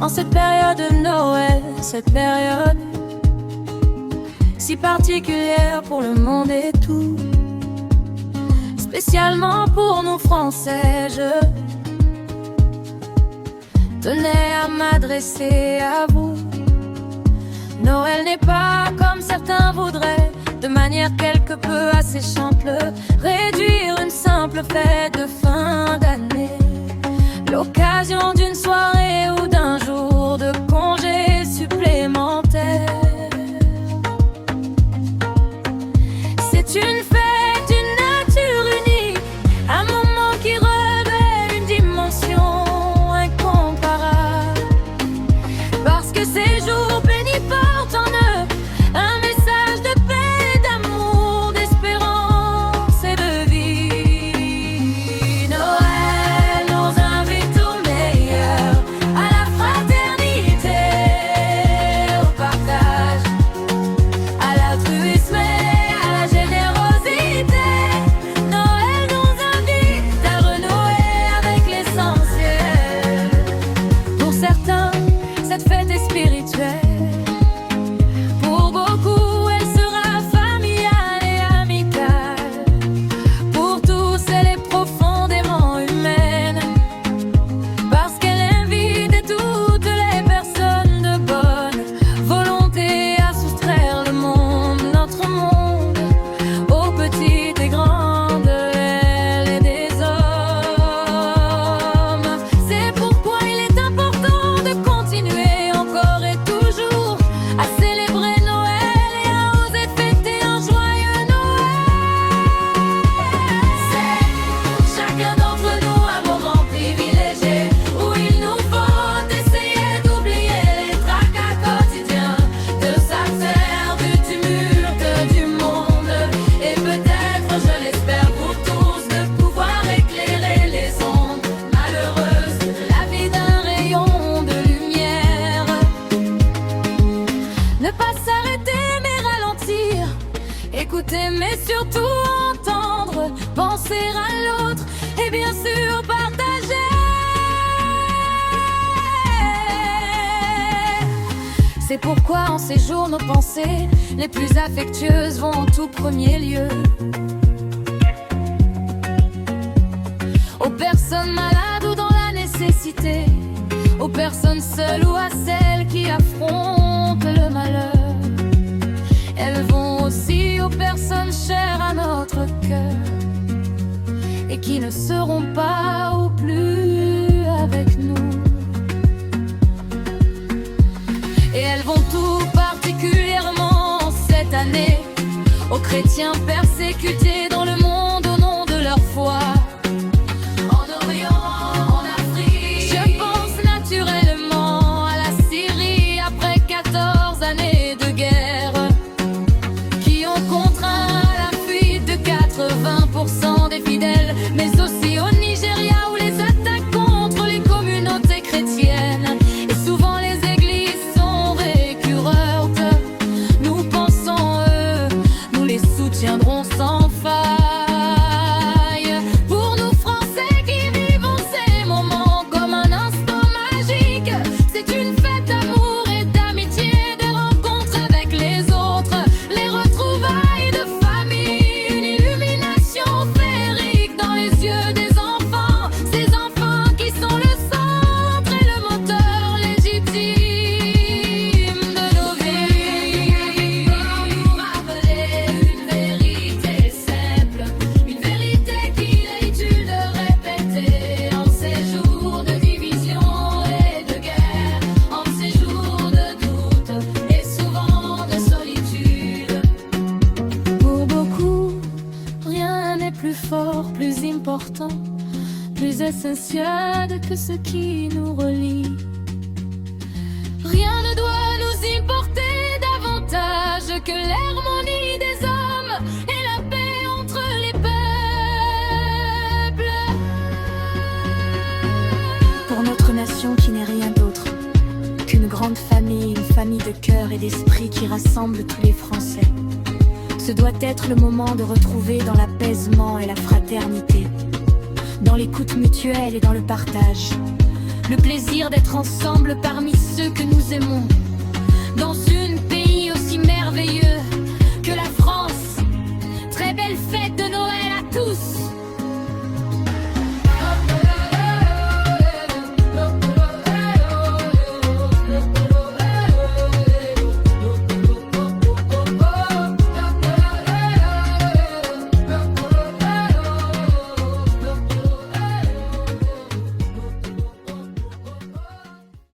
En cette période de Noël, cette période si particulière pour le monde et tout, spécialement pour nous Français, je tenais à m'adresser à vous. Noël n'est pas comme certains voudraient, de manière quelque peu asséchante, réduire une simple fête de fin d'année, l'occasion d'une soirée ou d'un jour de congé supplémentaire. C'est une fête, une nature unique, un moment qui revêt une dimension incomparable, parce que ces jours bénis portent en eux un message de paix, d'amour, d'espérance et de vie. Noël nous invite au meilleur, à la fraternité, au partage, à l'altruisme et à la générosité. Noël nous invite à renouer avec l'essentiel. Pour certains, cette fête est spirituelle. Pour beaucoup, elle sera familiale et amicale. Pour tous, elle est profondément humaine, parce qu'elle invite toutes les personnes de bonne volonté à soustraire le monde, notre monde, aux petites et grandes ailes et des hommes. C'est pourquoi il est important de continuer encore et toujours à célébrer Noël et à oser fêter un joyeux Noël. C'est pour chacun d'entre nous un moment privilégié, où il nous faut essayer d'oublier les tracas quotidiens, de s'abstraire du tumulte du monde, et peut-être, je l'espère pour tous, de pouvoir éclairer les ondes malheureuses de la vie d'un rayon de lumière. Ne pas s'arrêter mais ralentir, écouter mais surtout entendre, penser à l'autre et bien sûr partager. C'est pourquoi en ces jours nos pensées les plus affectueuses vont en tout premier lieu aux personnes malades ou dans la nécessité, aux personnes seules ou à celles qui affrontent le malheur. Elles vont aussi aux personnes chères à notre cœur et qui ne seront pas ou plus avec nous. Et elles vont tout particulièrement cette année aux chrétiens persécutés dans le monde au nom de leur foi. En Orient, en Afrique, je pense naturellement à la Syrie après 14 années de guerre, qui ont contraint à la fuite de 80% des fidèles, mais aussi au Nigeria où les attaques contre les communautés chrétiennes et souvent les églises sont récurrentes. Nous pensons eux, nous les soutiendrons sans faille. Pour nous Français qui vivons ces moments comme un instant magique, c'est une fête d'amour et d'amitié, de rencontres avec les autres, les retrouvailles de famille, une illumination féerique dans les yeux des enfants, ces enfants qui sont le centre et le moteur légitime de nos vies. Pour nous rappeler une vérité simple, une vérité qu'il est utile de répéter en ces jours de division et de guerre, en ces jours de doute et souvent de solitude. Pour beaucoup, rien n'est plus fort, plus important, plus essentiel que ce qui nous relie. Rien ne doit nous importer davantage que l'harmonie des hommes et la paix entre les peuples. Pour notre nation qui n'est rien d'autre qu'une grande famille, une famille de cœur et d'esprit qui rassemble tous les Français, ce doit être le moment de retrouver dans l'apaisement et la fraternité, dans l'écoute mutuelle et dans le partage, le plaisir d'être ensemble parmi ceux que nous aimons. Dans un pays aussi merveilleux,